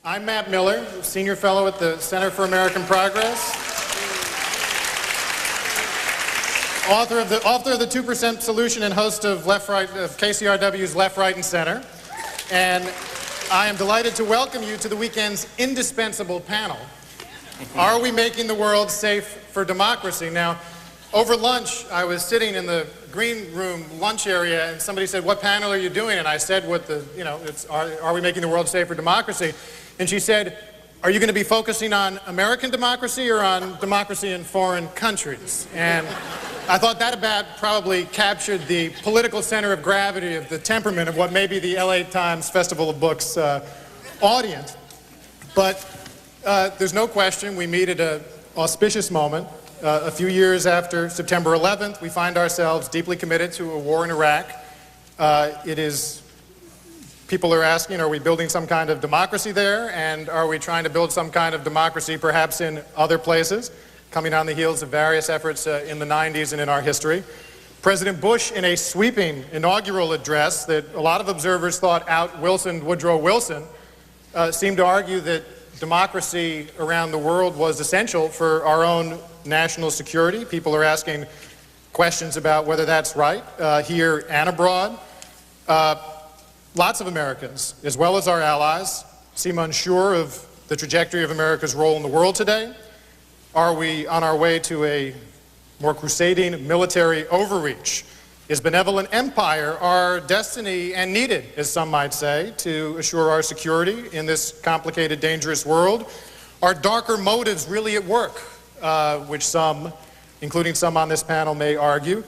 I'm Matt Miller, Senior Fellow at the Center for American Progress, author of the 2% Solution and host of KCRW's Left, Right, and Center. And I am delighted to welcome you to the weekend's indispensable panel, Are We Making the World Safe for Democracy? Now, over lunch, I was sitting in the green room lunch area, and somebody said, "What panel are you doing?" And I said, are we making the world safe for democracy? And she said, "Are you going to be focusing on American democracy or on democracy in foreign countries?" And I thought that about probably captured the political center of gravity of the temperament of what may be the LA Times Festival of Books audience. But there's no question we meet at an auspicious moment. A few years after September 11th, we find ourselves deeply committed to a war in Iraq. People are asking, are we building some kind of democracy there? And are we trying to build some kind of democracy perhaps in other places, coming on the heels of various efforts in the 90s and in our history? President Bush, in a sweeping inaugural address that a lot of observers thought out-Wilsoned Woodrow Wilson, seemed to argue that democracy around the world was essential for our own national security. People are asking questions about whether that's right here and abroad. Lots of Americans, as well as our allies, seem unsure of the trajectory of America's role in the world today. Are we on our way to a more crusading military overreach? Is benevolent empire our destiny and needed, as some might say, to assure our security in this complicated, dangerous world? Are darker motives really at work, which some, including some on this panel, may argue?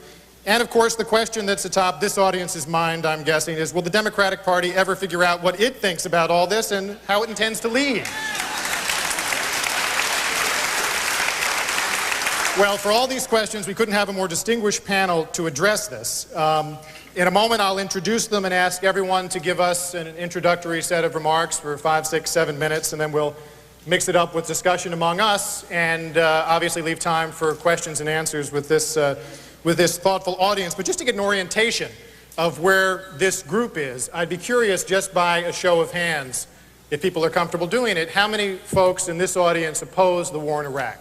And of course, the question that's atop this audience's mind, I'm guessing, is will the Democratic Party ever figure out what it thinks about all this and how it intends to lead? Well, for all these questions, we couldn't have a more distinguished panel to address this. In a moment, I'll introduce them and ask everyone to give us an introductory set of remarks for 5, 6, 7 minutes, and then we'll mix it up with discussion among us and obviously leave time for questions and answers with this thoughtful audience. But just to get an orientation of where this group is, I'd be curious, just by a show of hands, if people are comfortable doing it, how many folks in this audience oppose the war in Iraq?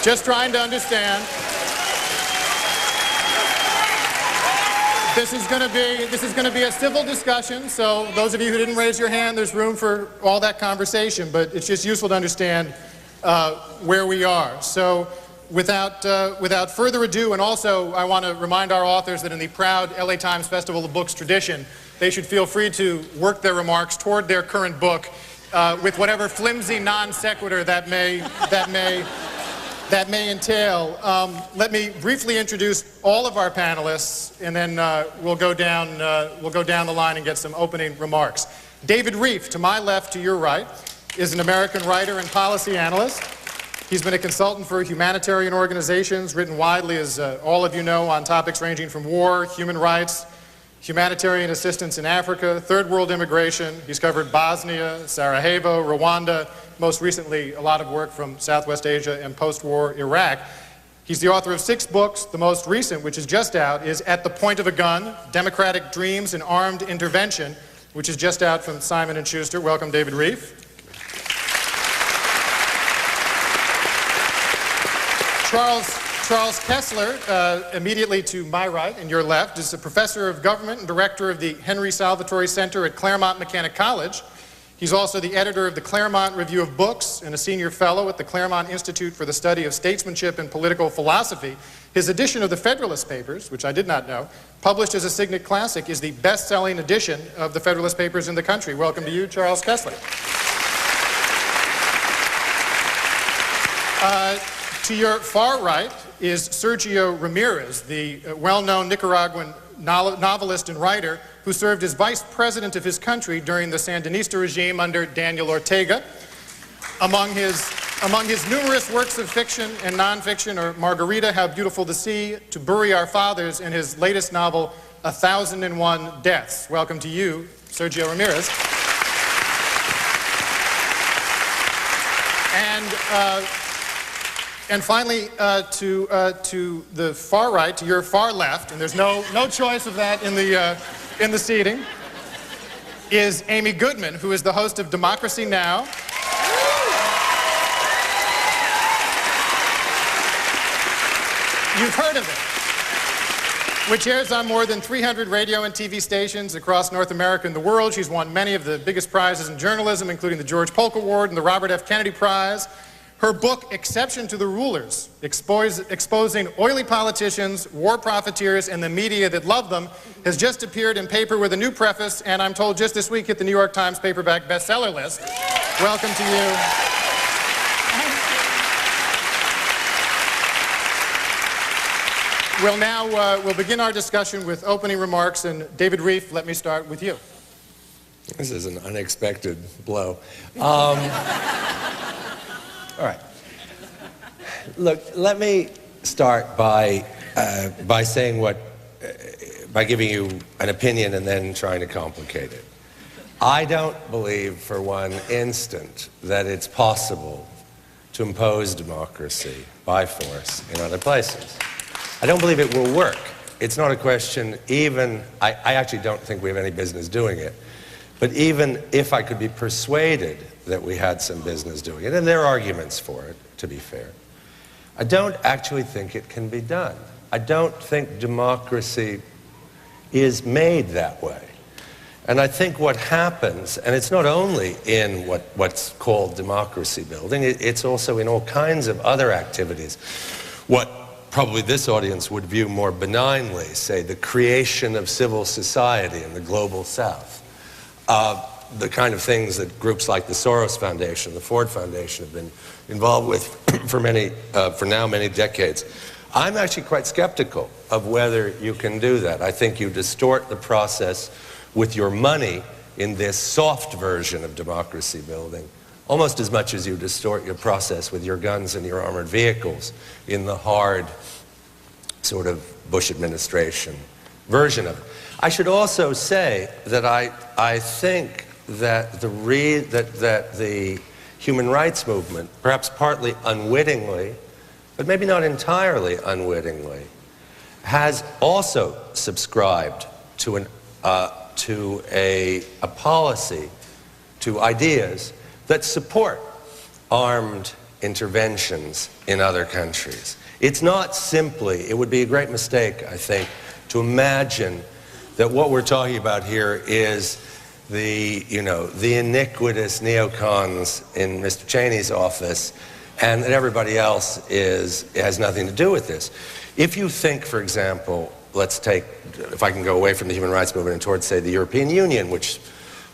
Just trying to understand. This is going to be a civil discussion, so those of you who didn't raise your hand, there's room for all that conversation, but it's just useful to understand where we are. So without further ado, and also I want to remind our authors that in the proud LA Times Festival of Books tradition, they should feel free to work their remarks toward their current book with whatever flimsy non sequitur that may entail. Let me briefly introduce all of our panelists, and then we'll go down the line and get some opening remarks. David Rieff, to my left, to your right, is an American writer and policy analyst. He's been a consultant for humanitarian organizations, written widely, as all of you know, on topics ranging from war, human rights, humanitarian assistance in Africa, third world immigration. He's covered Bosnia, Sarajevo, Rwanda, most recently a lot of work from Southwest Asia and post-war Iraq. He's the author of 6 books. The most recent, which is just out, is At the Point of a Gun, Democratic Dreams and Armed Intervention, which is just out from Simon & Schuster. Welcome, David Rieff. Charles Kessler, immediately to my right and your left, is a professor of government and director of the Henry Salvatori Center at Claremont Mechanic College. He's also the editor of the Claremont Review of Books and a senior fellow at the Claremont Institute for the Study of Statesmanship and Political Philosophy. His edition of the Federalist Papers, which I did not know, published as a Signet Classic, is the best-selling edition of the Federalist Papers in the country. Welcome to you, Charles Kessler. To your far right is Sergio Ramirez, the well-known Nicaraguan novelist and writer who served as vice president of his country during the Sandinista regime under Daniel Ortega. Among his numerous works of fiction and nonfiction are Margarita, How Beautiful the Sea, To Bury Our Fathers, and his latest novel, 1001 Deaths. Welcome to you, Sergio Ramirez. And And finally, to the far right, to your far left, and there's no choice of that in the seating, is Amy Goodman, who is the host of Democracy Now! You've heard of it, which airs on more than 300 radio and TV stations across North America and the world. She's won many of the biggest prizes in journalism, including the George Polk Award and the Robert F. Kennedy Prize. Her book, Exception to the Rulers, exposing oily politicians, war profiteers, and the media that love them, has just appeared in paper with a new preface, and I'm told just this week hit the New York Times paperback bestseller list. Welcome to you. We'll begin our discussion with opening remarks, and David Rieff, let me start with you. This is an unexpected blow. All right. Look, let me start by giving you an opinion and then trying to complicate it. I don't believe for one instant that it's possible to impose democracy by force in other places. I don't believe it will work. It's not a question I actually don't think we have any business doing it. But even if I could be persuaded that we had some business doing it, and there are arguments for it, to be fair, I don't actually think it can be done. I don't think democracy is made that way. And I think what happens, and it's not only in what's called democracy building, it's also in all kinds of other activities. What probably this audience would view more benignly, say, the creation of civil society in the global South. The kind of things that groups like the Soros Foundation, the Ford Foundation have been involved with for now many decades. I'm actually quite skeptical of whether you can do that. I think you distort the process with your money in this soft version of democracy building, almost as much as you distort your process with your guns and your armored vehicles in the hard sort of Bush administration version of it. I should also say that I think that the human rights movement, perhaps partly unwittingly, but maybe not entirely unwittingly, has also subscribed to a policy, to ideas that support armed interventions in other countries. It's not simply, it would be a great mistake, I think, to imagine that what we're talking about here is the iniquitous neocons in Mr. Cheney's office, and that everybody else has nothing to do with this. If you think, for example, let's take, if I can go away from the human rights movement and towards, say, the European Union, which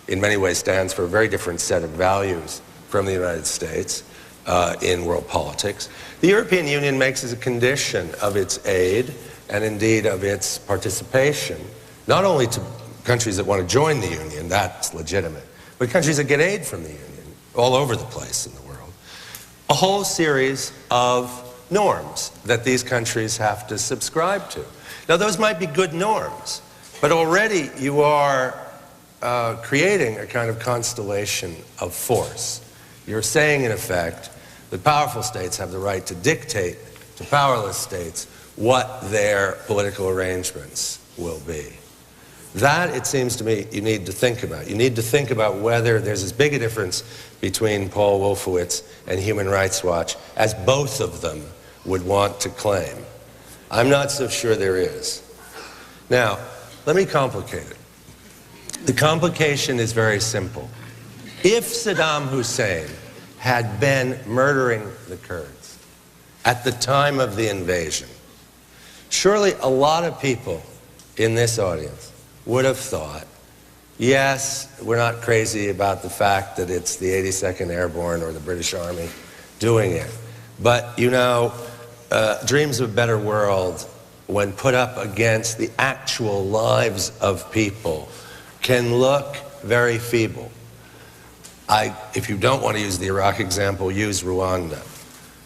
in many ways stands for a very different set of values from the United States in world politics. The European Union makes as a condition of its aid, and indeed of its participation, not only to countries that want to join the Union, that's legitimate, but countries that get aid from the Union, all over the place in the world, a whole series of norms that these countries have to subscribe to. Now, those might be good norms, but already you are creating a kind of constellation of force. You're saying, in effect, that powerful states have the right to dictate to powerless states what their political arrangements will be. That, it seems to me, you need to think about. You need to think about whether there's as big a difference between Paul Wolfowitz and Human Rights Watch as both of them would want to claim. I'm not so sure there is. Now, let me complicate it. The complication is very simple. If Saddam Hussein had been murdering the Kurds at the time of the invasion, surely a lot of people in this audience would have thought, yes, we're not crazy about the fact that it's the 82nd Airborne or the British Army doing it. But, you know, dreams of a better world, when put up against the actual lives of people, can look very feeble. If you don't want to use the Iraq example, use Rwanda.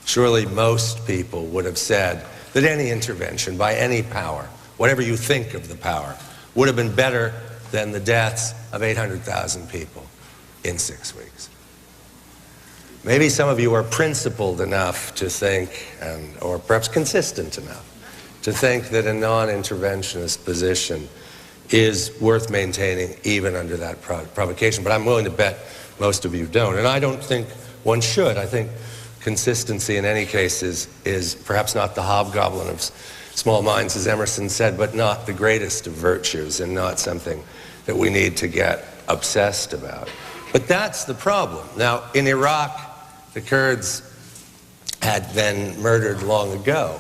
Surely most people would have said that any intervention by any power, whatever you think of the power, would have been better than the deaths of 800,000 people in 6 weeks. maybe some of you are principled enough to think, or perhaps consistent enough, to think that a non-interventionist position is worth maintaining even under that provocation. But I'm willing to bet most of you don't. And I don't think one should. I think consistency in any case is perhaps not the hobgoblin of small minds, as Emerson said, but not the greatest of virtues and not something that we need to get obsessed about. But that's the problem. Now, in Iraq, the Kurds had been murdered long ago,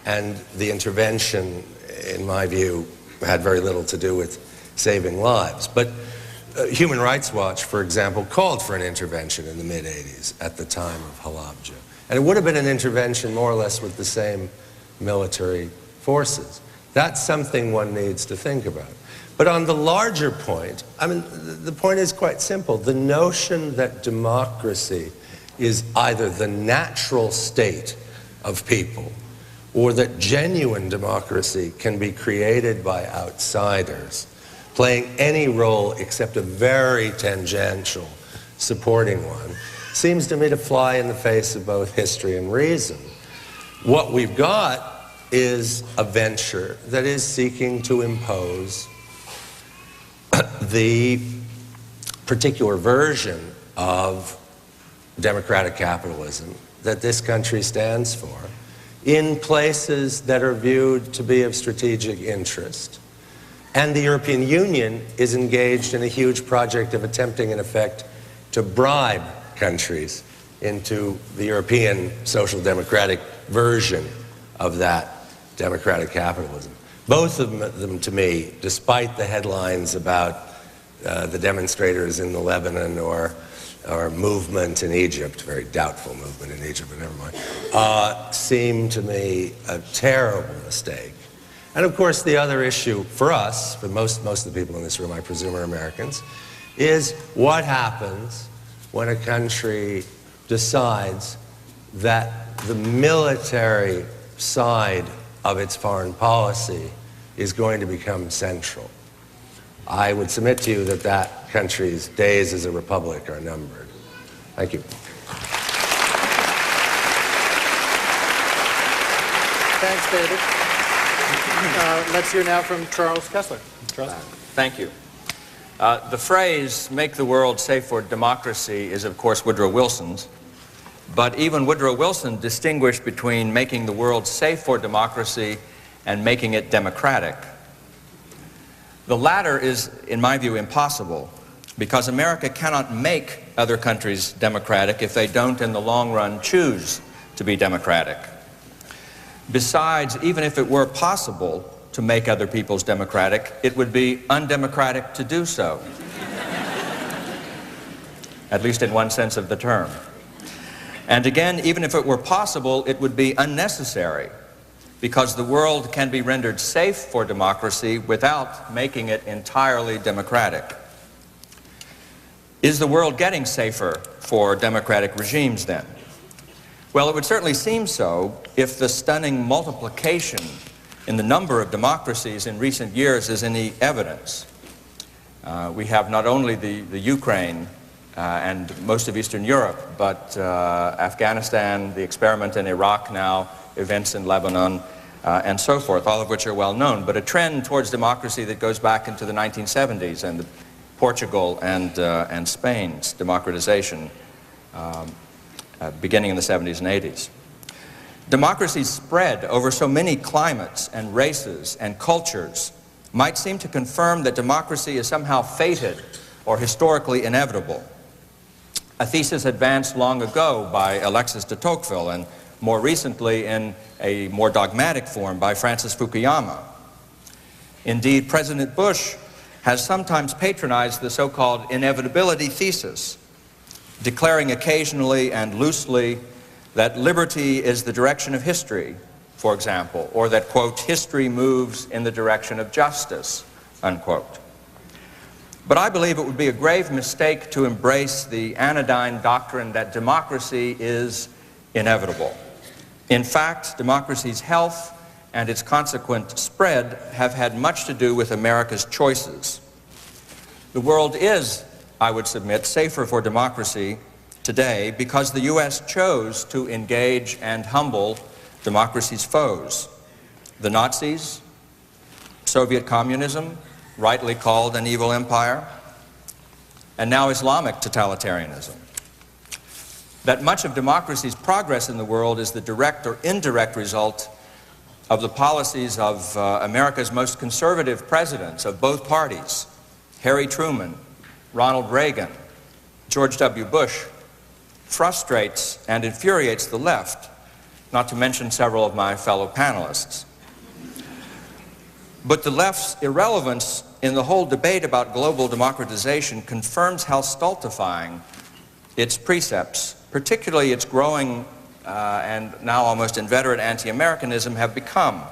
and the intervention, in my view, had very little to do with saving lives. But Human Rights Watch, for example, called for an intervention in the mid-'80s at the time of Halabja. And it would have been an intervention more or less with the same military forces. That's something one needs to think about. But on the larger point, I mean, the point is quite simple. The notion that democracy is either the natural state of people or that genuine democracy can be created by outsiders, playing any role except a very tangential supporting one, seems to me to fly in the face of both history and reason. What we've got is a venture that is seeking to impose the particular version of democratic capitalism that this country stands for in places that are viewed to be of strategic interest. And the European Union is engaged in a huge project of attempting, in effect, to bribe countries into the European social democratic version of that democratic capitalism. Both of them, to me, despite the headlines about the demonstrators in Lebanon or movement in Egypt, very doubtful movement in Egypt, but never mind, seem to me a terrible mistake. And of course, the other issue for us, for most of the people in this room, I presume, are Americans, is what happens when a country decides that the military side of its foreign policy is going to become central. I would submit to you that that country's days as a republic are numbered. Thank you. Thanks, David. Let's hear now from Charles Kessler. Charles? Thank you. The phrase, make the world safe for democracy, is of course Woodrow Wilson's. But even Woodrow Wilson distinguished between making the world safe for democracy and making it democratic. The latter is, in my view, impossible, because America cannot make other countries democratic if they don't, in the long run, choose to be democratic. Besides, even if it were possible to make other peoples democratic, it would be undemocratic to do so, at least in one sense of the term. And again, even if it were possible, it would be unnecessary, because the world can be rendered safe for democracy without making it entirely democratic. Is the world getting safer for democratic regimes then? Well, it would certainly seem so if the stunning multiplication in the number of democracies in recent years is any evidence. We have not only the Ukraine and most of Eastern Europe, but Afghanistan, the experiment in Iraq now, events in Lebanon, and so forth, all of which are well known, but a trend towards democracy that goes back into the 1970s and Portugal and Spain's democratization beginning in the 70s and 80s. Democracy's spread over so many climates and races and cultures might seem to confirm that democracy is somehow fated or historically inevitable. A thesis advanced long ago by Alexis de Tocqueville and more recently in a more dogmatic form by Francis Fukuyama. Indeed, President Bush has sometimes patronized the so-called inevitability thesis, declaring occasionally and loosely that liberty is the direction of history, for example, or that, quote, history moves in the direction of justice, unquote. But I believe it would be a grave mistake to embrace the anodyne doctrine that democracy is inevitable. In fact, democracy's health and its consequent spread have had much to do with America's choices. The world is, I would submit, safer for democracy today because the U.S. chose to engage and humble democracy's foes, the Nazis, Soviet communism, rightly called an evil empire, and now Islamic totalitarianism. That much of democracy's progress in the world is the direct or indirect result of the policies of America's most conservative presidents of both parties, Harry Truman, Ronald Reagan, George W. Bush, frustrates and infuriates the left, not to mention several of my fellow panelists. But the left's irrelevance in the whole debate about global democratization confirms how stultifying its precepts, particularly its growing and now almost inveterate anti-Americanism, have become.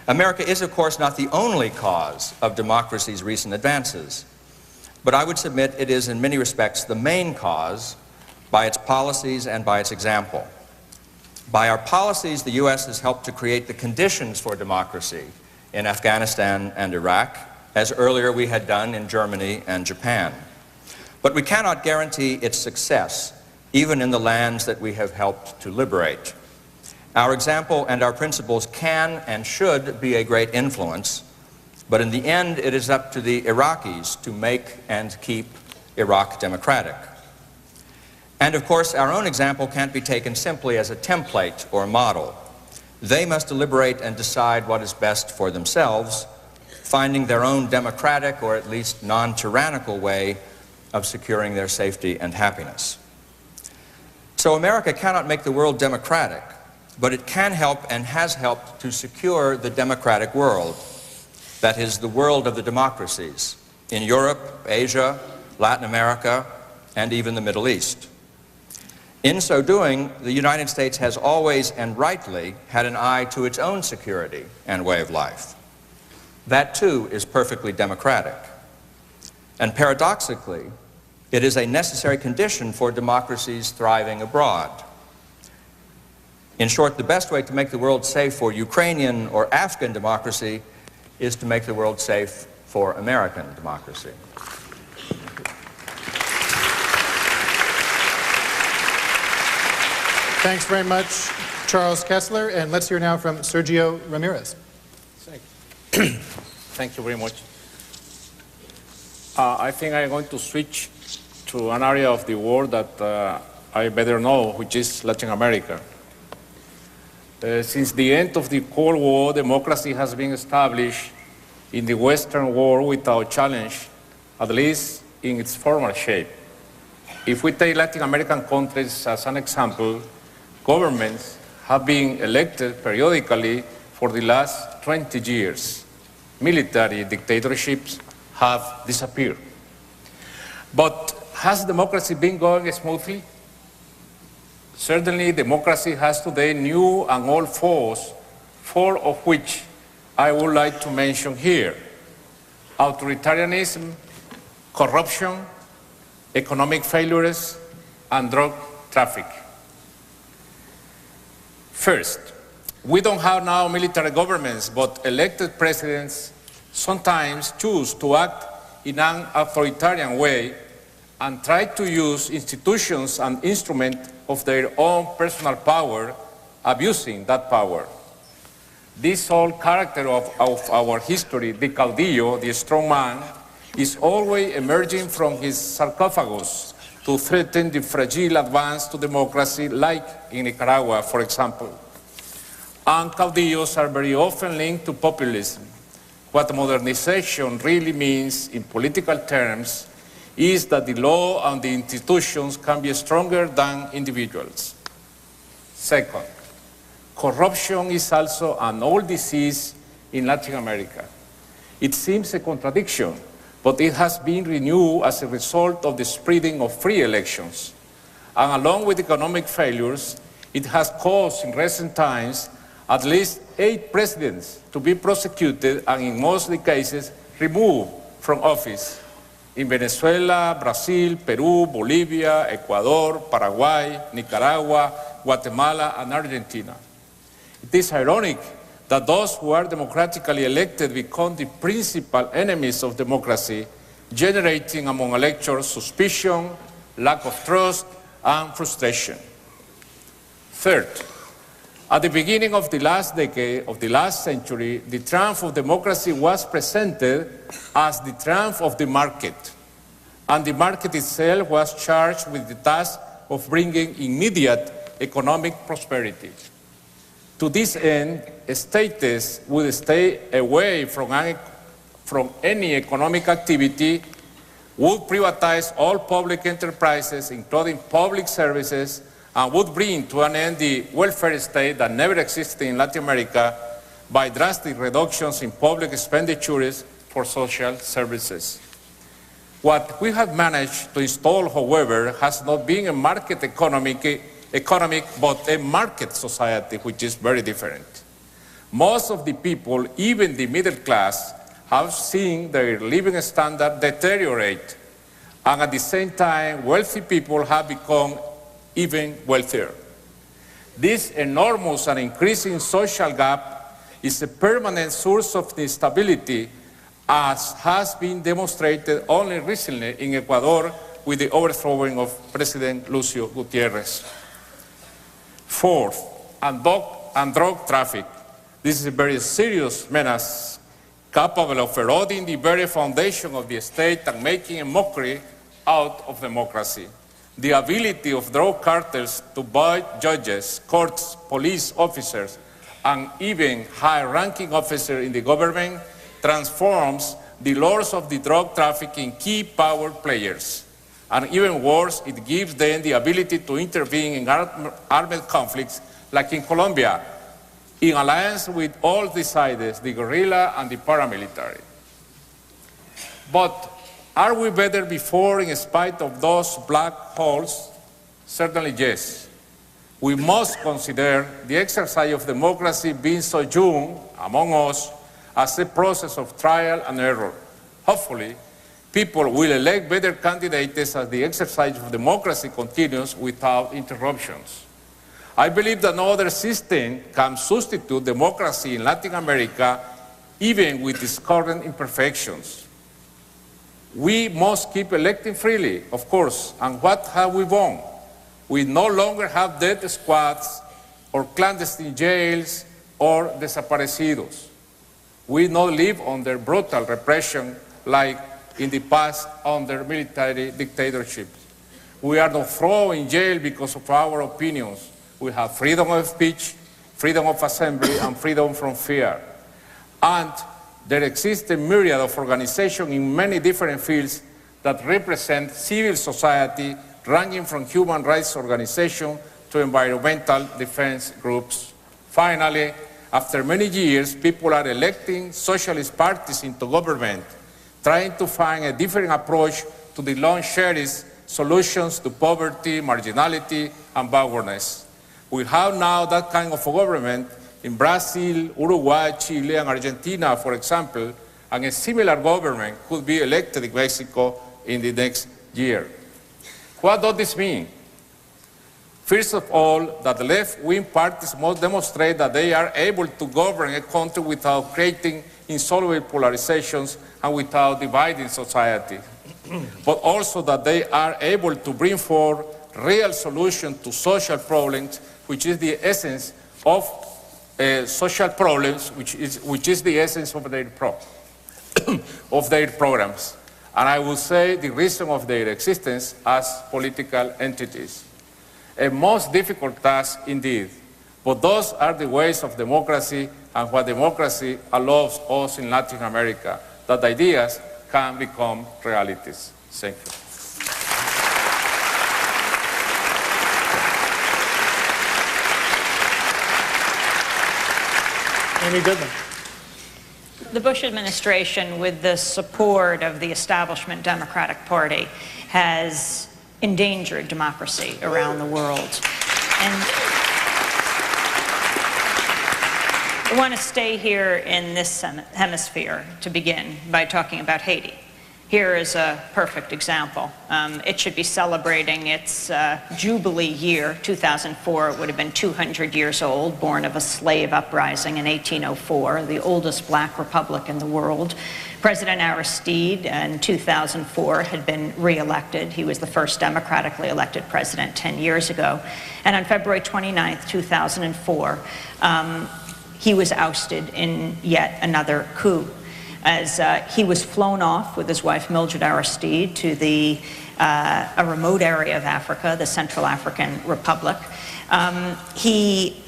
America is, of course, not the only cause of democracy's recent advances, but I would submit it is in many respects the main cause by its policies and by its example. By our policies, the U.S. has helped to create the conditions for democracy in Afghanistan and Iraq, as earlier we had done in Germany and Japan. But we cannot guarantee its success, even in the lands that we have helped to liberate. Our example and our principles can and should be a great influence, but in the end it is up to the Iraqis to make and keep Iraq democratic. And of course, our own example can't be taken simply as a template or model. They must deliberate and decide what is best for themselves, finding their own democratic or at least non-tyrannical way of securing their safety and happiness. So America cannot make the world democratic, but it can help and has helped to secure the democratic world. That is, the world of the democracies in Europe, Asia, Latin America, and even the Middle East. In so doing, the United States has always and rightly had an eye to its own security and way of life. That too is perfectly democratic. And paradoxically, it is a necessary condition for democracies thriving abroad. In short, the best way to make the world safe for Ukrainian or Afghan democracy is to make the world safe for American democracy. Thanks very much, Charles Kessler. And let's hear now from Sergio Ramirez. Thank you very much. I think I'm going to switch to an area of the world that I better know, which is Latin America. Since the end of the Cold War, democracy has been established in the Western world without challenge, at least in its former shape. If we take Latin American countries as an example, governments have been elected periodically for the last 20 years. Military dictatorships have disappeared. But has democracy been going smoothly? Certainly, democracy has today new and old foes, four of which I would like to mention here: authoritarianism, corruption, economic failures, and drug trafficking. First, we don't have now military governments, but elected presidents sometimes choose to act in an authoritarian way and try to use institutions and instruments of their own personal power, abusing that power. This whole character of our history, the caudillo, the strong man, is always emerging from his sarcophagus to threaten the fragile advance to democracy, like in Nicaragua, for example. And caudillos are very often linked to populism. What modernization really means in political terms is that the law and the institutions can be stronger than individuals. Second, corruption is also an old disease in Latin America. It seems a contradiction, but it has been renewed as a result of the spreading of free elections. And along with economic failures, it has caused in recent times at least 8 presidents to be prosecuted and in most of the cases removed from office in Venezuela, Brazil, Peru, Bolivia, Ecuador, Paraguay, Nicaragua, Guatemala, and Argentina. It is ironic that those who are democratically elected become the principal enemies of democracy, generating among electors suspicion, lack of trust, and frustration. Third, at the beginning of the last decade, of the last century, the triumph of democracy was presented as the triumph of the market, and the market itself was charged with the task of bringing immediate economic prosperity. To this end, states would stay away from any economic activity, would privatize all public enterprises, including public services, and would bring to an end the welfare state that never existed in Latin America by drastic reductions in public expenditures for social services. What we have managed to install, however, has not been a market economic, but a market society, which is very different. Most of the people, even the middle class, have seen their living standard deteriorate, and at the same time, wealthy people have become even wealthier. This enormous and increasing social gap is a permanent source of instability, as has been demonstrated only recently in Ecuador with the overthrowing of President Lucio Gutierrez. Fourth, and drug traffic. This is a very serious menace, capable of eroding the very foundation of the state and making a mockery out of democracy. The ability of drug cartels to buy judges, courts, police officers, and even high-ranking officers in the government transforms the lords of the drug trafficking key power players. And even worse, it gives them the ability to intervene in armed conflicts, like in Colombia, in alliance with all the sides, the guerrilla and the paramilitary. But are we better before in spite of those black holes? Certainly yes. We must consider the exercise of democracy being so young among us as a process of trial and error. Hopefully, people will elect better candidates as the exercise of democracy continues without interruptions. I believe that no other system can substitute democracy in Latin America, even with its current imperfections. We must keep electing freely, of course, and what have we won? We no longer have death squads or clandestine jails or desaparecidos. We no live under brutal repression like in the past under military dictatorships. We are not thrown in jail because of our opinions. We have freedom of speech, freedom of assembly, and freedom from fear. And there exists a myriad of organizations in many different fields that represent civil society, ranging from human rights organizations to environmental defense groups. Finally, after many years, people are electing socialist parties into government, trying to find a different approach to the long-cherished solutions to poverty, marginality, and backwardness. We have now that kind of a government in Brazil, Uruguay, Chile, and Argentina, for example, and a similar government could be elected in Mexico in the next year. What does this mean? First of all, that the left-wing parties must demonstrate that they are able to govern a country without creating insoluble polarizations and without dividing society, but also that they are able to bring forth real solutions to social problems, which is the essence of social problems, which is the essence of their programs. And I will say the reason of their existence as political entities. A most difficult task indeed, but those are the ways of democracy and what democracy allows us in Latin America, that ideas can become realities. Thank you. Amy Goodman. The Bush administration, with the support of the establishment Democratic Party, has endangered democracy around the world. And I want to stay here in this hemisphere to begin by talking about Haiti. Here is a perfect example. It should be celebrating its Jubilee year, 2004. It would have been 200 years old, born of a slave uprising in 1804, the oldest black republic in the world. President Aristide in 2004 had been re-elected. He was the first democratically elected president 10 years ago. And on February 29th, 2004, he was ousted in yet another coup, as he was flown off with his wife Mildred Aristide to a remote area of Africa, the Central African Republic. He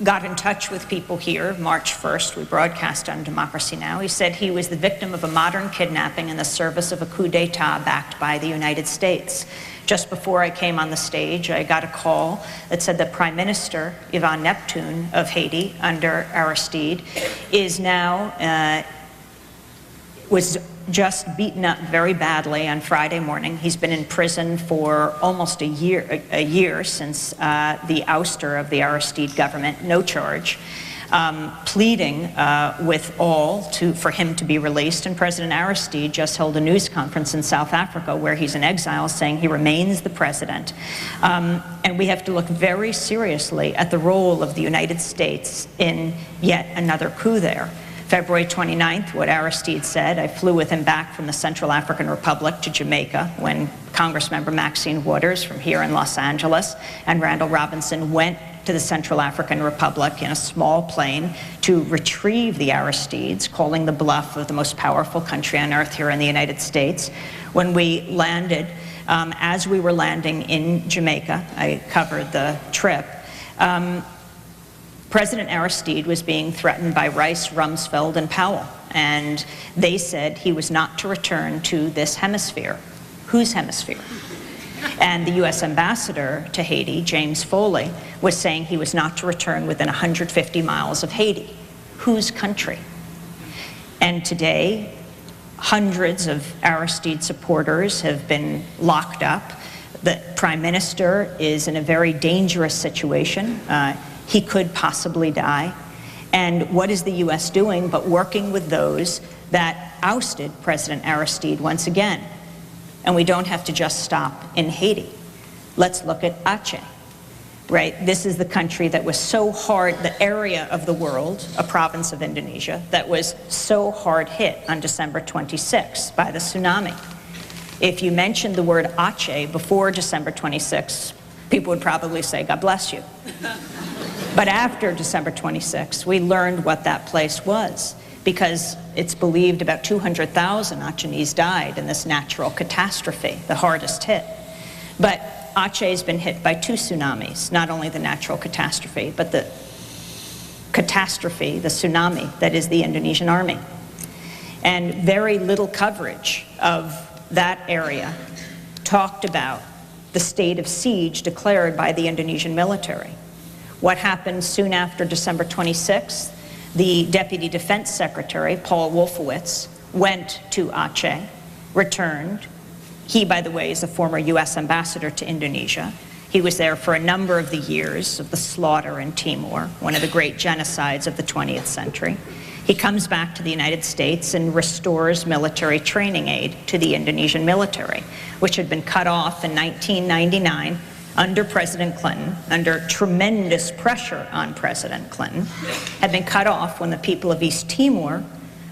got in touch with people here March 1st. We broadcast on Democracy Now! He said he was the victim of a modern kidnapping in the service of a coup d'etat backed by the United States. Just before I came on the stage, I got a call that said that Prime Minister Yvonne Neptune of Haiti, under Aristide, is now was just beaten up very badly on Friday morning. He's been in prison for almost a year since the ouster of the Aristide government, no charge, pleading with all for him to be released. And President Aristide just held a news conference in South Africa where he's in exile, saying he remains the president. And we have to look very seriously at the role of the United States in yet another coup there. February 29th, what Aristide said, I flew with him back from the Central African Republic to Jamaica when Congressmember Maxine Waters from here in Los Angeles and Randall Robinson went to the Central African Republic in a small plane to retrieve the Aristides, calling the bluff of the most powerful country on earth here in the United States. When we landed, as we were landing in Jamaica, I covered the trip, President Aristide was being threatened by Rice, Rumsfeld, and Powell, and they said he was not to return to this hemisphere. Whose hemisphere? And the U.S. ambassador to Haiti, James Foley, was saying he was not to return within 150 miles of Haiti. Whose country? And today, hundreds of Aristide supporters have been locked up. The Prime Minister is in a very dangerous situation. He could possibly die. And what is the U.S. doing but working with those that ousted President Aristide once again? And we don't have to just stop in Haiti. Let's look at Aceh, right? This is the country that was so hard, the area of the world, a province of Indonesia, that was so hard hit on December 26th by the tsunami. If you mentioned the word Aceh before December 26th, people would probably say, God bless you. But after December 26th, we learned what that place was, because it's believed about 200,000 Achenese died in this natural catastrophe, the hardest hit. But Aceh has been hit by two tsunamis, not only the natural catastrophe, but the catastrophe, the tsunami, that is the Indonesian army. And very little coverage of that area talked about the state of siege declared by the Indonesian military. What happened soon after December 26th? The Deputy Defense Secretary, Paul Wolfowitz, went to Aceh, returned. He, by the way, is a former U.S. ambassador to Indonesia. He was there for a number of the years of the slaughter in Timor, one of the great genocides of the 20th century. He comes back to the United States and restores military training aid to the Indonesian military, which had been cut off in 1999 under President Clinton, under tremendous pressure on President Clinton, had been cut off when the people of East Timor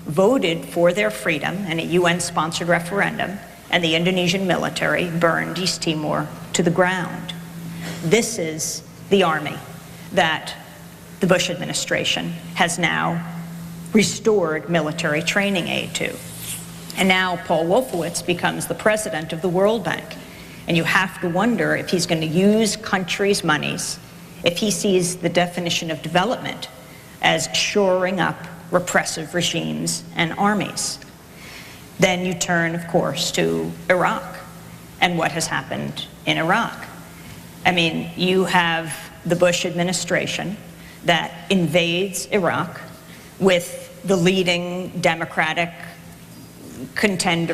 voted for their freedom in a UN-sponsored referendum, and the Indonesian military burned East Timor to the ground. This is the army that the Bush administration has now restored military training aid to. And now Paul Wolfowitz becomes the president of the World Bank. And you have to wonder if he's going to use countries' monies, if he sees the definition of development as shoring up repressive regimes and armies. Then you turn, of course, to Iraq and what has happened in Iraq. I mean, you have the Bush administration that invades Iraq with the leading Democratic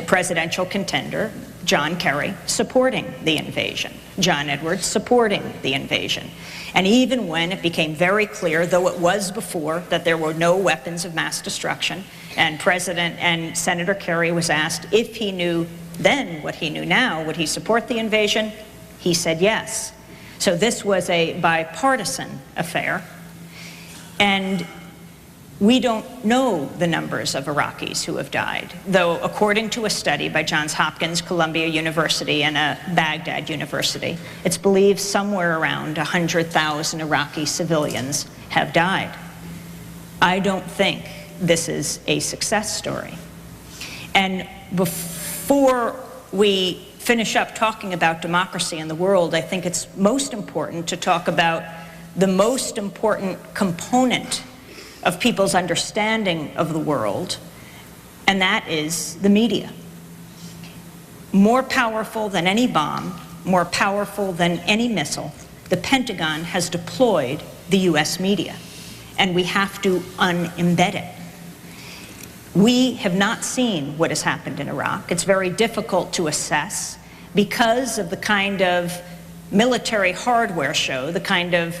presidential contender, John Kerry, supporting the invasion, John Edwards supporting the invasion. And even when it became very clear, though it was before, that there were no weapons of mass destruction, And Senator Kerry was asked if he knew then what he knew now, would he support the invasion? He said yes. So this was a bipartisan affair. And we don't know the numbers of Iraqis who have died, though according to a study by Johns Hopkins, Columbia University, and Baghdad University, it's believed somewhere around 100,000 Iraqi civilians have died. I don't think this is a success story. And before we finish up talking about democracy in the world, I think it's most important to talk about the most important component of people's understanding of the world, and that is the media. More powerful than any bomb, more powerful than any missile, the Pentagon has deployed the US media, and we have to unembed it. We have not seen what has happened in Iraq. It's very difficult to assess because of the kind of military hardware show, the kind of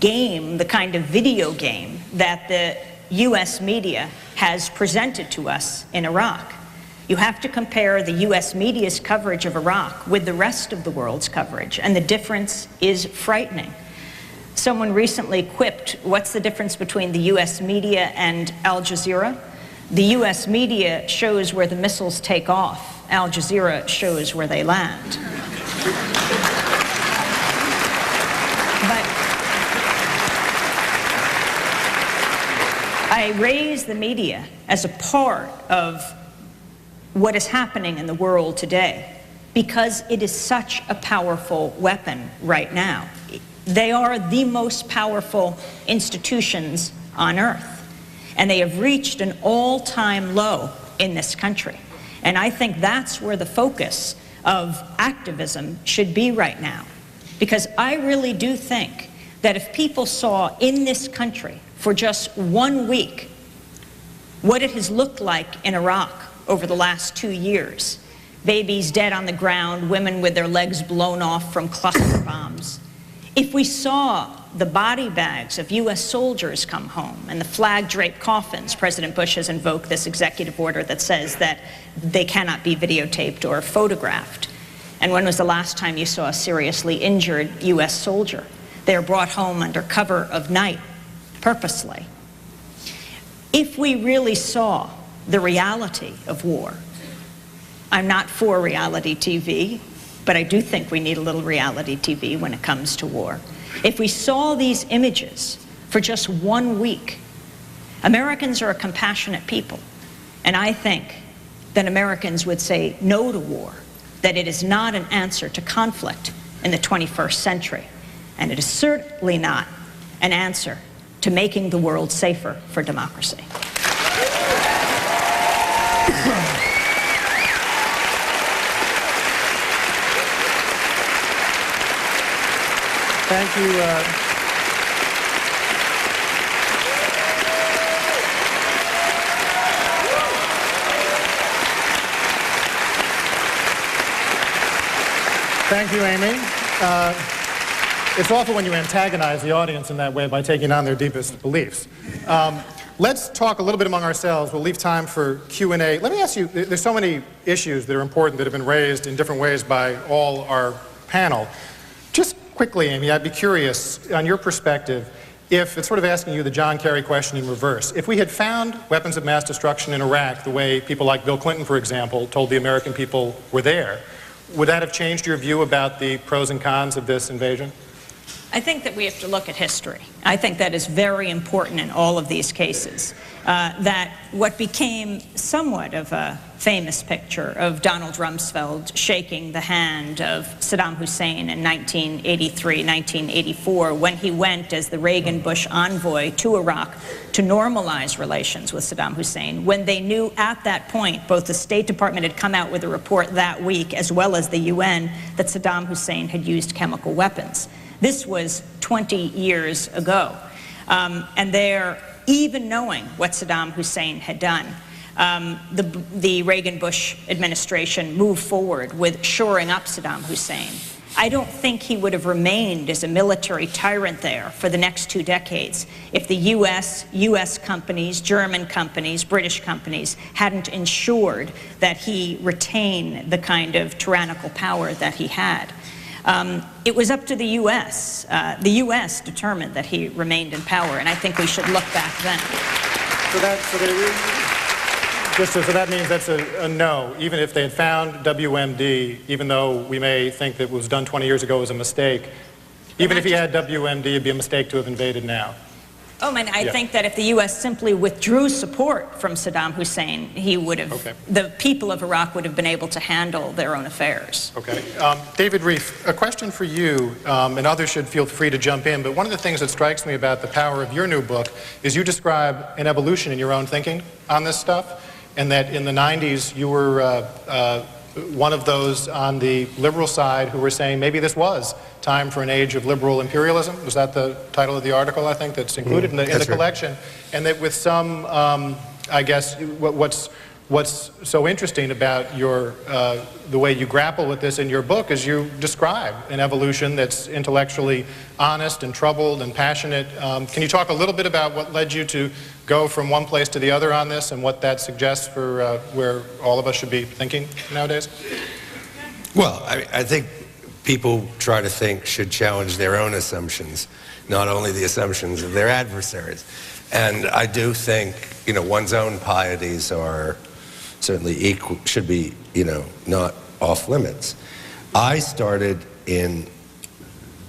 game, the kind of video game that the US media has presented to us in Iraq. You have to compare the US media's coverage of Iraq with the rest of the world's coverage, and the difference is frightening. Someone recently quipped, what's the difference between the US media and Al Jazeera? The US media shows where the missiles take off. Al Jazeera shows where they land. I raise the media as a part of what is happening in the world today because it is such a powerful weapon right now. They are the most powerful institutions on earth, and they have reached an all-time low in this country. And I think that's where the focus of activism should be right now, because I really do think that if people saw in this country for just 1 week what it has looked like in Iraq over the last 2 years, babies dead on the ground, women with their legs blown off from cluster bombs, if we saw the body bags of US soldiers come home and the flag-draped coffins, President Bush has invoked this executive order that says that they cannot be videotaped or photographed. And when was the last time you saw a seriously injured US soldier? They are brought home under cover of night, purposely. If we really saw the reality of war, I'm not for reality TV, but I do think we need a little reality TV when it comes to war. If we saw these images for just 1 week, Americans are a compassionate people, and I think that Americans would say no to war, that it is not an answer to conflict in the 21st century, and it is certainly not an answer to making the world safer for democracy. Thank you. Thank you, Amy. It's awful when you antagonize the audience in that way by taking on their deepest beliefs. Let's talk a little bit among ourselves. We'll leave time for Q&A. Let me ask you, there's so many issues that are important that have been raised in different ways by all our panel. Just quickly, Amy, I'd be curious, on your perspective, if it's sort of asking you the John Kerry question in reverse. If we had found weapons of mass destruction in Iraq the way people like Bill Clinton, for example, told the American people were there, would that have changed your view about the pros and cons of this invasion? I think that we have to look at history. I think that is very important in all of these cases. That what became somewhat of a famous picture of Donald Rumsfeld shaking the hand of Saddam Hussein in 1983, 1984, when he went as the Reagan-Bush envoy to Iraq to normalize relations with Saddam Hussein, when they knew at that point, both the State Department had come out with a report that week, as well as the UN, that Saddam Hussein had used chemical weapons. This was 20 years ago. And there, even knowing what Saddam Hussein had done, the Reagan-Bush administration moved forward with shoring up Saddam Hussein. I don't think he would have remained as a military tyrant there for the next 2 decades if the U.S. companies, German companies, British companies hadn't ensured that he retain the kind of tyrannical power that he had. It was up to the U.S. The U.S. determined that he remained in power, and I think we should look back then. So that means that's a no. Even if they had found WMD, even though we may think that what was done 20 years ago was a mistake, even if he had WMD, it'd be a mistake to have invaded now. Oh, and I think that if the U.S. simply withdrew support from Saddam Hussein, he would have, the people of Iraq would have been able to handle their own affairs. Okay. David Rieff, a question for you, and others should feel free to jump in, but one of the things that strikes me about the power of your new book is you describe an evolution in your own thinking on this stuff, and that in the 90s you were one of those on the liberal side who were saying maybe this was time for an age of liberal imperialism. Was that the title of the article, I think, that's included in the collection? And that with some, I guess, what's so interesting about your, the way you grapple with this in your book is you describe an evolution that's intellectually honest and troubled and passionate. Can you talk a little bit about what led you to go from one place to the other on this and what that suggests for where all of us should be thinking nowadays? Well, I think people try to think should challenge their own assumptions, not only the assumptions of their adversaries. And I do think, you know, one's own pieties are certainly equal, should be, you know, not off limits. I started in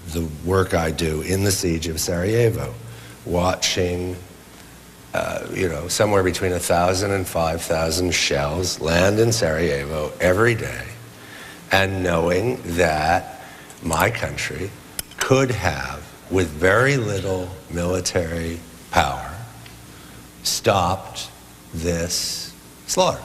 the work I do in the siege of Sarajevo, watching you know, somewhere between 1,000 and 5,000 shells land in Sarajevo every day, and knowing that my country could have, with very little military power, stopped this slaughter.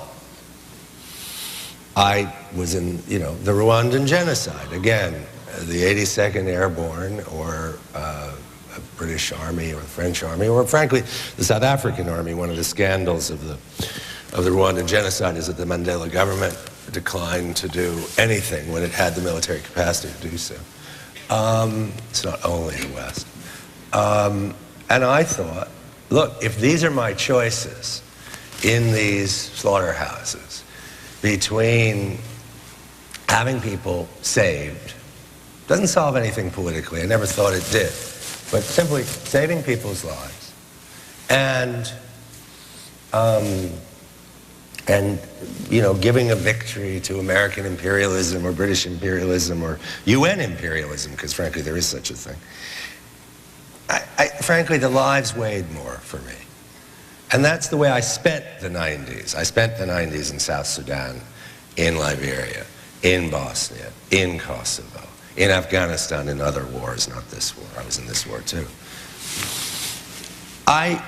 I was in, you know, the Rwandan genocide, again, the 82nd Airborne, or a British Army or the French Army, or frankly, the South African Army. One of the scandals of the Rwandan genocide is that the Mandela government declined to do anything when it had the military capacity to do so. It's not only the West. And I thought, look, if these are my choices in these slaughterhouses between having people saved, doesn't solve anything politically, I never thought it did, but simply saving people's lives and you know, giving a victory to American imperialism or British imperialism or UN imperialism, because frankly there is such a thing. Frankly, the lives weighed more for me. And that's the way I spent the 90s. I spent the 90s in South Sudan, in Liberia, in Bosnia, in Kosovo, in Afghanistan, in other wars, not this war. I was in this war too. I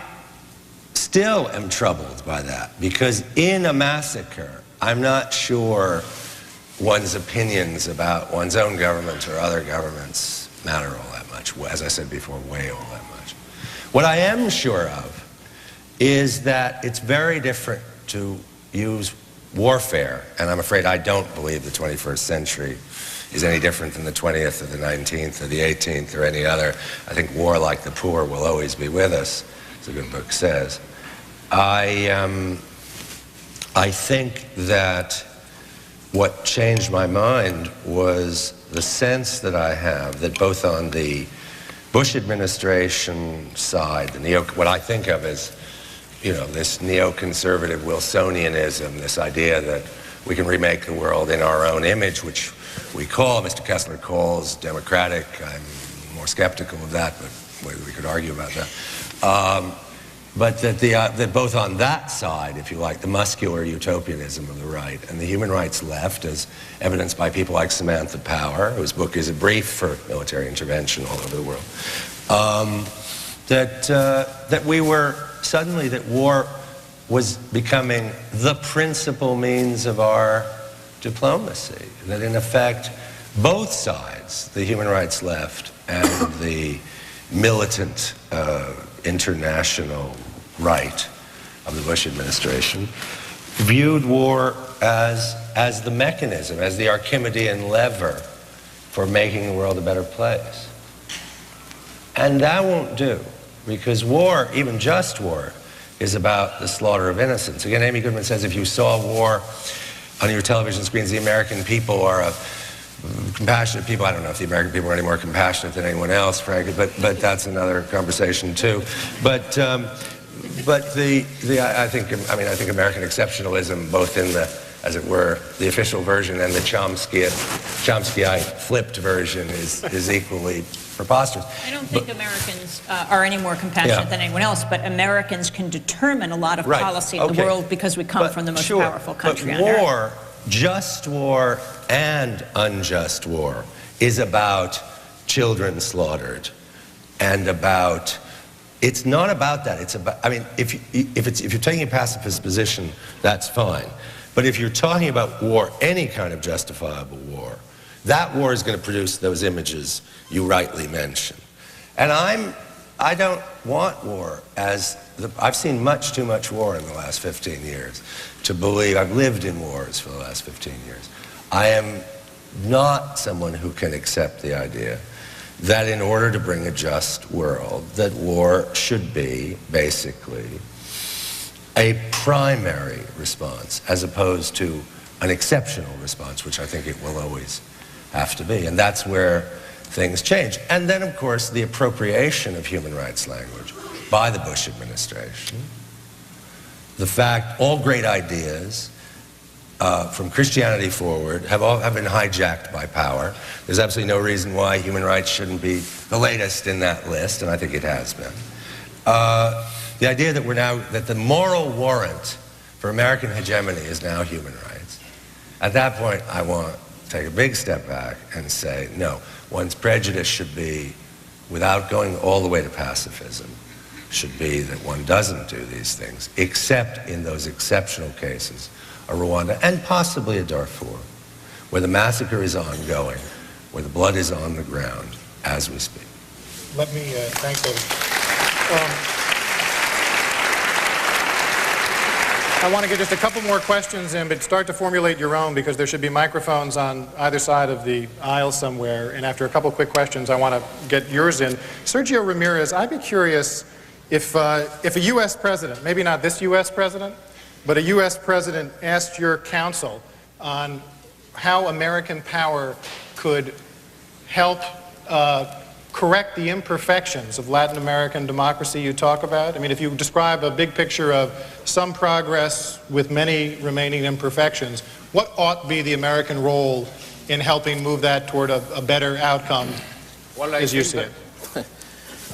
still am troubled by that, because in a massacre, I'm not sure one's opinions about one's own government or other governments matter all that much. As I said before, weigh all that much. What I am sure of is that it's very different to use warfare, and I'm afraid I don't believe the 21st century is any different than the 20th or the 19th or the 18th or any other. I think war, like the poor, will always be with us, as a good book says. I think that what changed my mind was the sense that I have that both on the Bush administration side, what I think of as, you know, this neoconservative Wilsonianism, this idea that we can remake the world in our own image, which we call, Mr. Kessler calls, democratic. I'm more skeptical of that, but we could argue about that. But that both on that side, if you like, the muscular utopianism of the right and the human rights left, as evidenced by people like Samantha Power, whose book is a brief for military intervention all over the world, that we were suddenly, that war was becoming the principal means of our diplomacy. That in effect, both sides, the human rights left and the militant international right of the Bush administration, viewed war as the mechanism, as the Archimedean lever for making the world a better place. And that won't do, because war, even just war, is about the slaughter of innocents. Again, Amy Goodman says if you saw war on your television screens, the American people are a compassionate people. I don't know if the American people are any more compassionate than anyone else, frankly, but that's another conversation too. But I think American exceptionalism, both in the, as it were, the official version and the Chomskyite flipped version, is equally preposterous. I don't think Americans are any more compassionate than anyone else, but Americans can determine a lot of policy in the world because we come from the most powerful country on earth. Just war and unjust war is about children slaughtered, and about, it's not about that. It's about, I mean, if you're taking a pacifist position, that's fine. But if you're talking about war, any kind of justifiable war, that war is going to produce those images you rightly mention. And I don't want war as I've seen much too much war in the last 15 years to believe, I've lived in wars for the last 15 years. I am not someone who can accept the idea that in order to bring a just world, that war should be basically a primary response as opposed to an exceptional response, which I think it will always have to be. And that's where things change. And then, of course, the appropriation of human rights language by the Bush administration. The fact all great ideas from Christianity forward have been hijacked by power. There's absolutely no reason why human rights shouldn't be the latest in that list, and I think it has been. The idea that that the moral warrant for American hegemony is now human rights. At that point, I want to take a big step back and say, no, one's prejudice should be, without going all the way to pacifism, should be that one doesn't do these things, except in those exceptional cases, a Rwanda and possibly a Darfur, where the massacre is ongoing, where the blood is on the ground as we speak. Let me thank David. I want to get just a couple more questions in, but start to formulate your own, because there should be microphones on either side of the aisle somewhere. And after a couple quick questions, I want to get yours in. Sergio Ramirez, I'd be curious if a U.S. president, maybe not this U.S. president, but a U.S. president asked your counsel on how American power could help correct the imperfections of Latin American democracy you talk about. I mean, if you describe a big picture of some progress with many remaining imperfections, what ought be the American role in helping move that toward a better outcome, as you see it?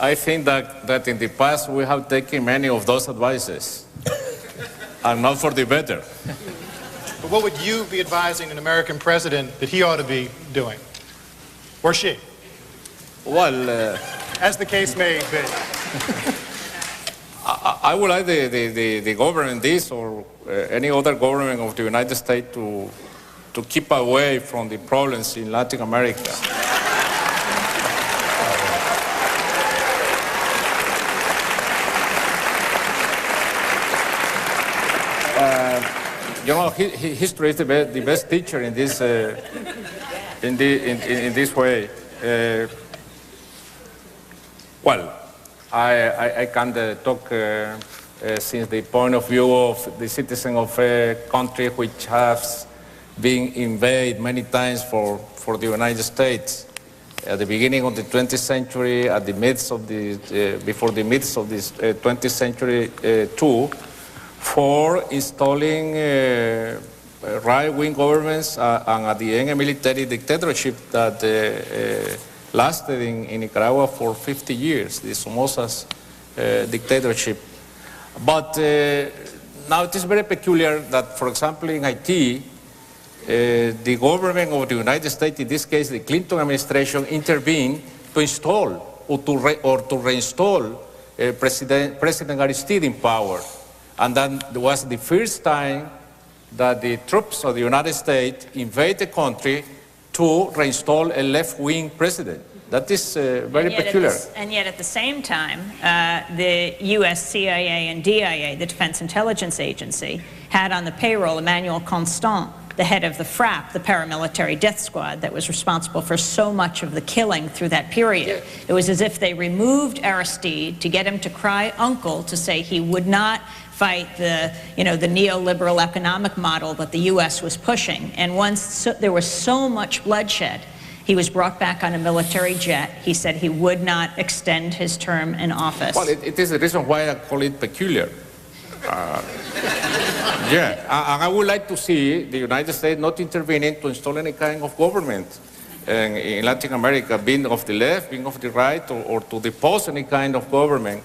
I think that in the past we have taken many of those advices, and not for the better. But what would you be advising an American president that he ought to be doing? Or she? Well, as the case may be. I would like the government, this or any other government of the United States, to keep away from the problems in Latin America. You know, history is the best teacher in this in this way. Well, I can talk since the point of view of the citizen of a country which has been invaded many times for the United States. At the beginning of the 20th century, at the midst of the before the midst of this 20th century too, for installing right-wing governments and at the end a military dictatorship that lasted in Nicaragua for 50 years, the Somoza's dictatorship. But now it is very peculiar that, for example, in Haiti, the government of the United States, in this case the Clinton administration, intervened to install or to reinstall President Aristide in power. And that was the first time that the troops of the United States invade the country to reinstall a left-wing president. That is very peculiar. And yet at the same time, the U.S. CIA and DIA, the Defense Intelligence Agency, had on the payroll Emmanuel Constant, the head of the FRAP, the paramilitary death squad that was responsible for so much of the killing through that period. It was as if they removed Aristide to get him to cry uncle, to say he would not fight the neoliberal economic model that the U.S. was pushing. And once there was so much bloodshed, he was brought back on a military jet. He said he would not extend his term in office. Well, it is the reason why I call it peculiar. Yeah, and I would like to see the United States not intervening to install any kind of government in Latin America, being of the left, being of the right, or to depose any kind of government.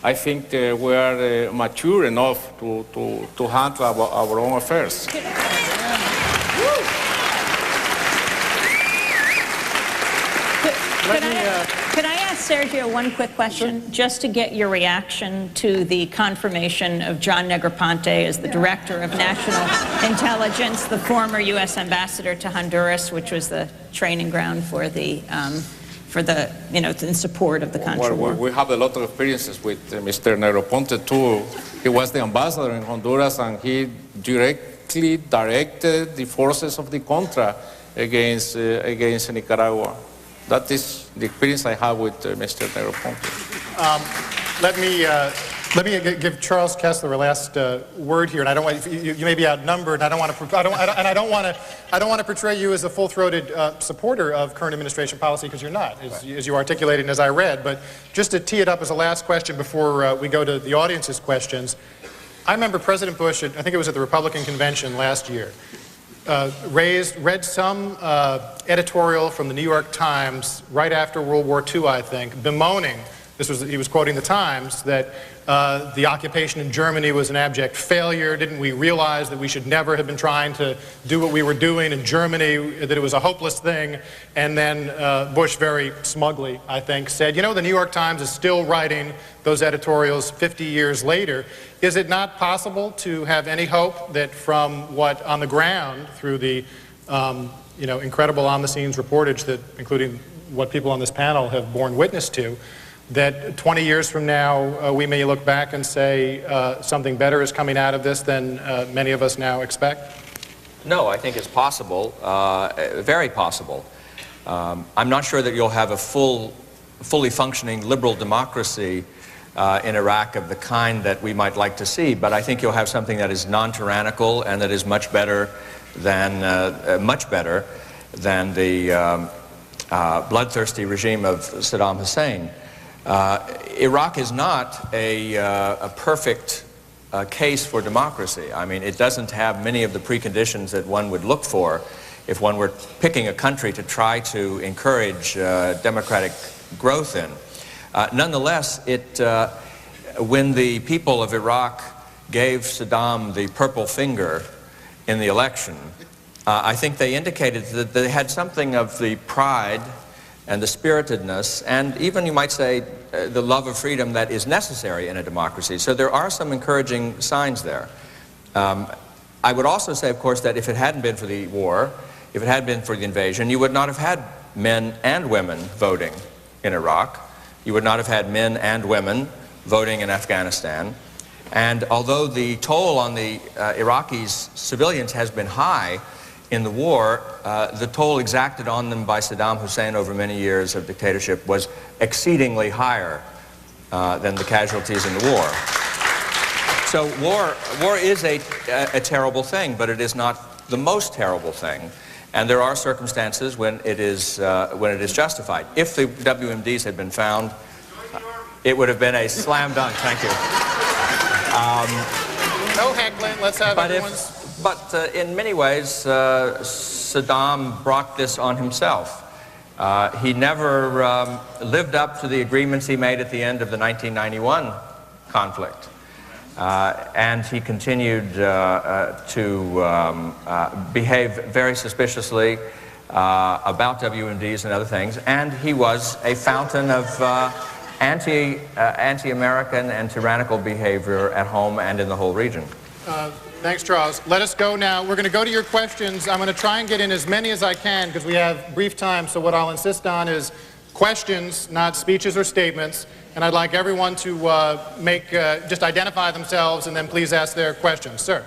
I think we are mature enough to handle our own affairs. Could I ask Sergio one quick question, just to get your reaction to the confirmation of John Negroponte as the Director of National Intelligence, the former U.S. ambassador to Honduras, which was the training ground for the in support of the Contra War? We have a lot of experiences with Mr. Negroponte too. He was the ambassador in Honduras, and he directly directed the forces of the Contra against Nicaragua. That is the experience I have with Mr. Negroponte. Let me give Charles Kessler a last word here, and I don't want you may be outnumbered. I don't want to portray you as a full-throated supporter of current administration policy, because you're not, as you articulated and as I read. But just to tee it up as a last question before we go to the audience's questions, I remember President Bush, I think it was at the Republican convention last year, read some editorial from the New York Times right after World War II, I think, bemoaning, he was quoting the Times, that the occupation in Germany was an abject failure. Didn't we realize that we should never have been trying to do what we were doing in Germany, that it was a hopeless thing? And then Bush very smugly, I think, said, you know, the New York Times is still writing those editorials 50 years later. Is it not possible to have any hope that from what on the ground, through the incredible on-the-scenes reportage that, including what people on this panel have borne witness to, that 20 years from now we may look back and say something better is coming out of this than many of us now expect? No, I think it's possible, very possible. I'm not sure that you'll have a fully functioning liberal democracy in Iraq of the kind that we might like to see, but I think you'll have something that is non-tyrannical and that is much better than the bloodthirsty regime of Saddam Hussein. Iraq is not a perfect case for democracy. I mean, it doesn't have many of the preconditions that one would look for if one were picking a country to try to encourage democratic growth in. Nonetheless, when the people of Iraq gave Saddam the purple finger in the election, I think they indicated that they had something of the pride and the spiritedness, and even, you might say, the love of freedom that is necessary in a democracy. So there are some encouraging signs there. I would also say, of course, that if it hadn't been for the war, if it had been for the invasion, you would not have had men and women voting in Iraq. You would not have had men and women voting in Afghanistan. And although the toll on the Iraqis, civilians, has been high in the war, the toll exacted on them by Saddam Hussein over many years of dictatorship was exceedingly higher than the casualties in the war. So war is a terrible thing, but it is not the most terrible thing. And there are circumstances when it is justified. If the WMDs had been found, it would have been a slam dunk. Thank you. No heckling. Let's have everyone's... But in many ways, Saddam brought this on himself. He never lived up to the agreements he made at the end of the 1991 conflict. And he continued to behave very suspiciously about WMDs and other things. And he was a fountain of anti-American and tyrannical behavior at home and in the whole region. Thanks, Charles. Let us go now. We're going to go to your questions. I'm going to try and get in as many as I can because we have brief time. So what I'll insist on is questions, not speeches or statements. And I'd like everyone to just identify themselves and then please ask their questions. Sir.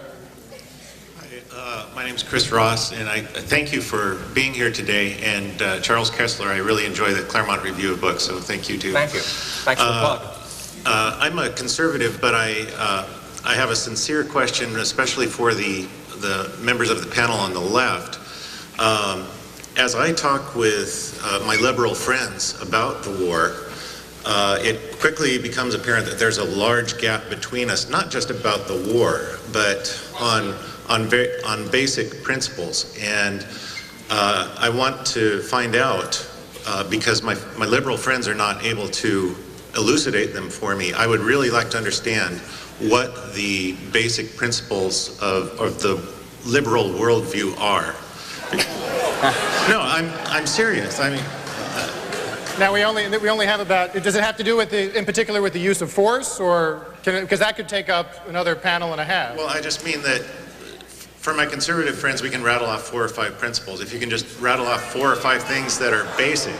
My name's Chris Ross, and I thank you for being here today. And Charles Kessler, I really enjoy the Claremont Review of Books, so thank you too. Thank you. Thanks for the plug. I'm a conservative, but I have a sincere question, especially for the members of the panel on the left. As I talk with my liberal friends about the war, it quickly becomes apparent that there's a large gap between us, not just about the war, but on basic principles. And I want to find out, because my liberal friends are not able to elucidate them for me, I would really like to understand what the basic principles of the liberal worldview are. No, I'm serious. I mean, Now we only have about. Does it have to do with in particular with the use of force, or because that could take up another panel and a half? well, I just mean that for my conservative friends, we can rattle off 4 or 5 principles. If you can just rattle off 4 or 5 things that are basic.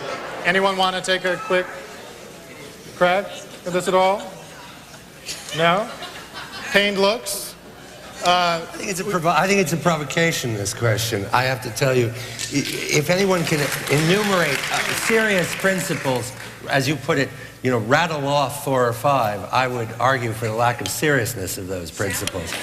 Anyone want to take a quick crack at this at all? No? Pained looks? I think it's a provocation, this question. I have to tell you, if anyone can enumerate serious principles, as you put it, rattle off 4 or 5, I would argue for the lack of seriousness of those principles.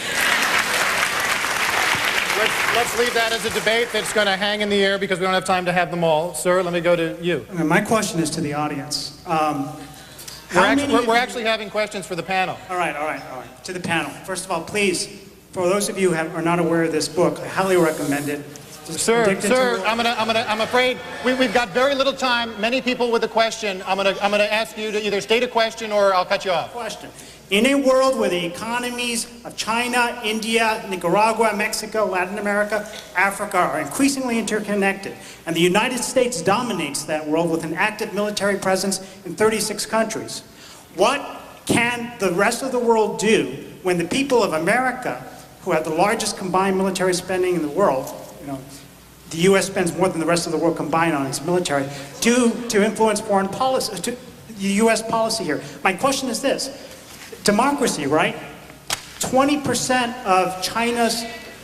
Let's leave that as a debate that's going to hang in the air because we don't have time to have them all. Sir, let me go to you. My question is to the audience. We're actually having questions for the panel. All right. To the panel. First of all, please, for those of you who are not aware of this book, I highly recommend it. Sir, I'm afraid we've got very little time. Many people with a question. I'm gonna ask you to either state a question or I'll cut you off. Question. In a world where the economies of China, India, Nicaragua, Mexico, Latin America, Africa are increasingly interconnected, and the United States dominates that world with an active military presence in 36 countries, what can the rest of the world do when the people of America, who have the largest combined military spending in the world, the U.S. spends more than the rest of the world combined on its military, do to influence foreign policy, to U.S. policy here? My question is this. Democracy, right? 20% of China's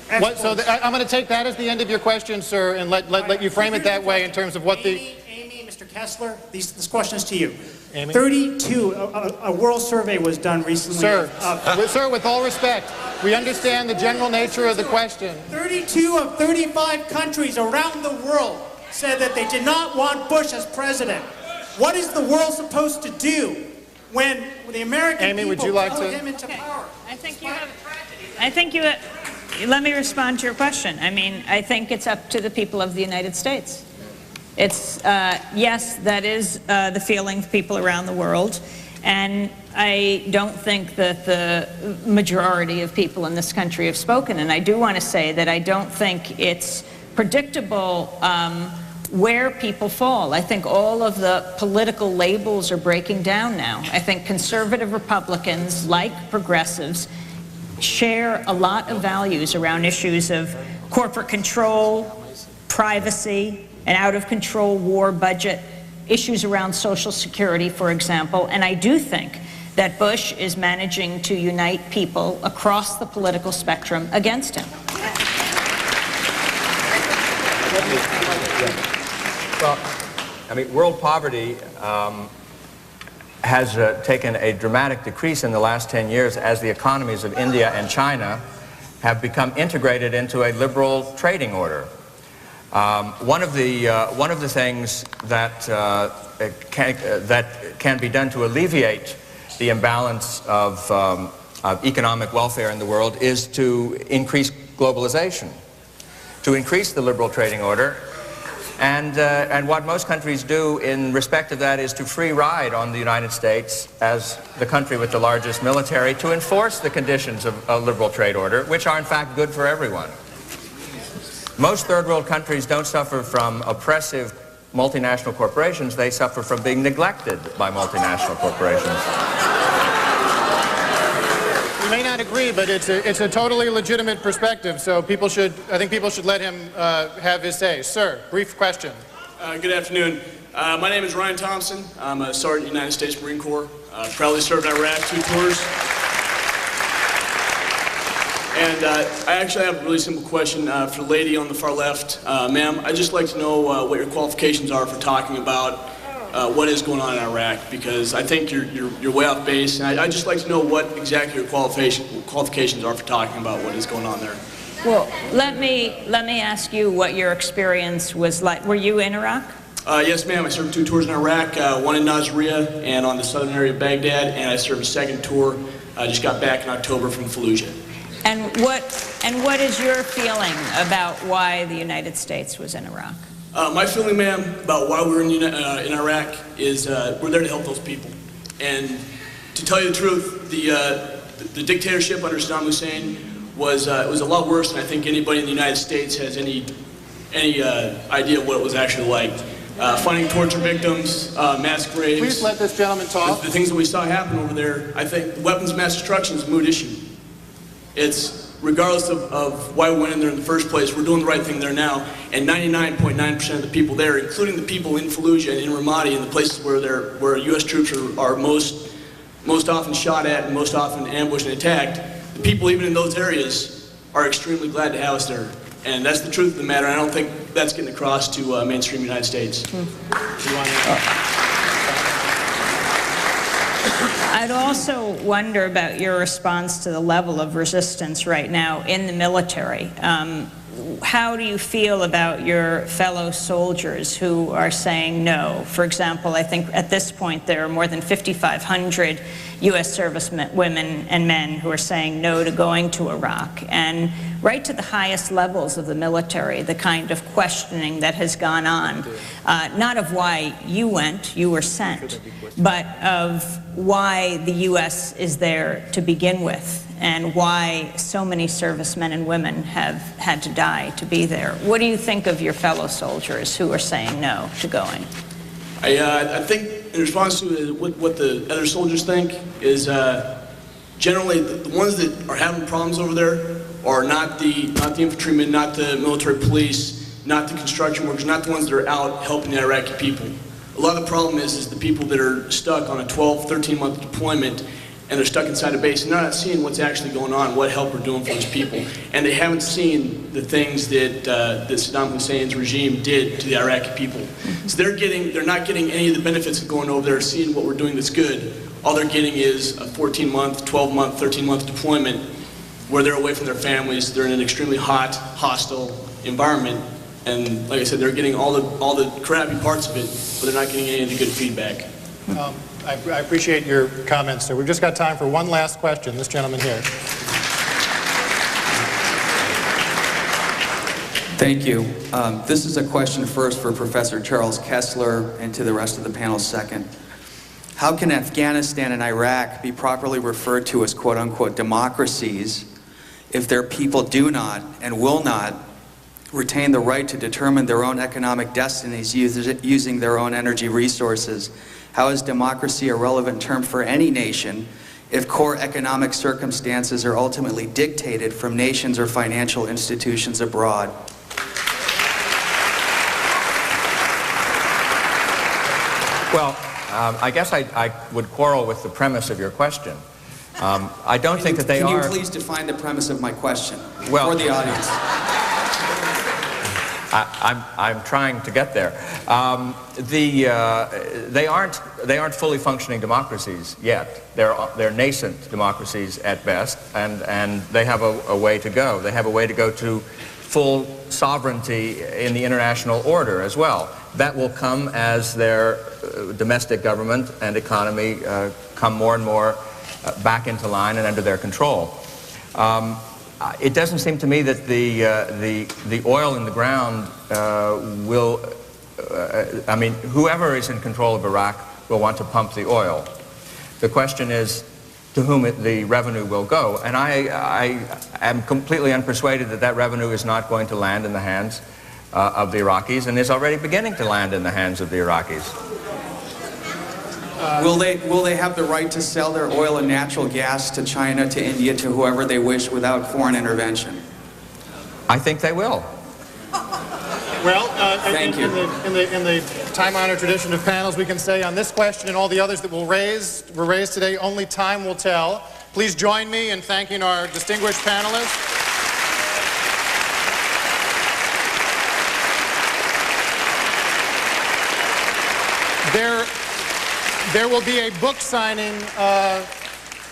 exports... I'm going to take that as the end of your question, sir, and let you frame it that way in terms of what the... Amy, Mr. Kessler, this question is to you. Amy? 32, a world survey was done recently. Sir, with all respect, we understand the general nature of the question. 32 of 35 countries around the world said that they did not want Bush as president. What is the world supposed to do when the American Amy, people would you like vote to... him into power? Let me respond to your question. I think it's up to the people of the United States. It's, yes, that is the feeling of people around the world, and I don't think that the majority of people in this country have spoken, and I do want to say that I don't think it's predictable where people fall. I think all of the political labels are breaking down now. I think conservative Republicans, like progressives, share a lot of values around issues of corporate control, privacy, an out-of-control war budget, issues around Social Security, for example. And I do think that Bush is managing to unite people across the political spectrum against him. Well, world poverty has taken a dramatic decrease in the last 10 years as the economies of India and China have become integrated into a liberal trading order. One of the things that can be done to alleviate the imbalance of economic welfare in the world is to increase globalization, to increase the liberal trading order. And what most countries do in respect of that is to free ride on the United States as the country with the largest military to enforce the conditions of a liberal trade order, which are in fact good for everyone. Most third world countries don't suffer from oppressive multinational corporations, they suffer from being neglected by multinational corporations. You may not agree, but it's a totally legitimate perspective, so I think people should let him have his say. Sir, brief question. Good afternoon. My name is Ryan Thompson. I'm a Sergeant United States Marine Corps. Proudly served in Iraq 2 tours. And I actually have a really simple question for the lady on the far left. Ma'am, I'd just like to know what your qualifications are for talking about what is going on in Iraq, because I think you're way off base, and I'd just like to know what exactly your qualifications are for talking about what is going on there. Well, let me ask you what your experience was like. Were you in Iraq? Yes, ma'am. I served 2 tours in Iraq, one in Nasiriyah and on the southern area of Baghdad, and I served a second tour. I just got back in October from Fallujah. And what is your feeling about why the United States was in Iraq? My feeling, ma'am, about why we're in Iraq is we're there to help those people. And to tell you the truth, the dictatorship under Saddam Hussein was a lot worse than I think anybody in the United States has any idea what it was actually like. Finding torture victims, mass graves. Please let this gentleman talk. The things that we saw happen over there, I think weapons of mass destruction is a moot issue. It's regardless of why we went in there in the first place, we're doing the right thing there now, and 99.9% of the people there, including the people in Fallujah and in Ramadi and the places where U.S. troops are most often shot at and most often ambushed and attacked, the people even in those areas are extremely glad to have us there. And that's the truth of the matter. I don't think that's getting across to mainstream United States. I'd also wonder about your response to the level of resistance right now in the military. How do you feel about your fellow soldiers who are saying no? For example, I think at this point there are more than 5,500 U.S. servicemen, women and men who are saying no to going to Iraq. And right to the highest levels of the military, the kind of questioning that has gone on, not of why you went, you were sent, but of why the U.S. is there to begin with, and why so many servicemen and women have had to die to be there. What do you think of your fellow soldiers who are saying no to going? I think in response to what the other soldiers think is generally the ones that are having problems over there are not the infantrymen, not the military police, not the construction workers, not the ones that are out helping the Iraqi people. A lot of the problem is the people that are stuck on a 12, 13-month deployment, and they're stuck inside a base, and they're not seeing what's actually going on, what help we're doing for those people. And they haven't seen the things that Saddam Hussein's regime did to the Iraqi people. So they're not getting any of the benefits of going over there, seeing what we're doing that's good. All they're getting is a 14-month, 12-month, 13-month deployment where they're away from their families, they're in an extremely hot, hostile environment, and like I said, they're getting all the crappy parts of it, but they're not getting any of the good feedback. I appreciate your comments, sir. We've just got time for one last question. This gentleman here. Thank you. This is a question first for Professor Charles Kessler and to the rest of the panel second. How can Afghanistan and Iraq be properly referred to as quote-unquote democracies if their people do not and will not retain the right to determine their own economic destinies using their own energy resources? How is democracy a relevant term for any nation if core economic circumstances are ultimately dictated from nations or financial institutions abroad? Well, I guess I would quarrel with the premise of your question. I don't think that they are... Can you please define the premise of my question well, for the audience? I'm trying to get there. They aren't fully functioning democracies yet. They're nascent democracies at best, and they have a way to go. They have a way to go to full sovereignty in the international order as well. That will come as their domestic government and economy come more and more back into line and under their control. It doesn't seem to me that the oil in the ground will, I mean, whoever is in control of Iraq will want to pump the oil. The question is to whom the revenue will go. And I am completely unpersuaded that that revenue is not going to land in the hands of the Iraqis, and is already beginning to land in the hands of the Iraqis. Will they have the right to sell their oil and natural gas to China, to India, to whoever they wish without foreign intervention? I think they will. Well, Thank you. In the time-honored tradition of panels, we can say on this question and all the others that were raised today, only time will tell. Please join me in thanking our distinguished panelists. There will be a book signing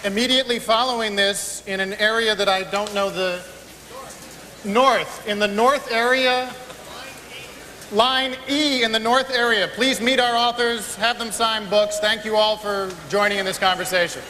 immediately following this in an area that I don't know the north. In the north area, line E in the north area. Please meet our authors, have them sign books. Thank you all for joining in this conversation.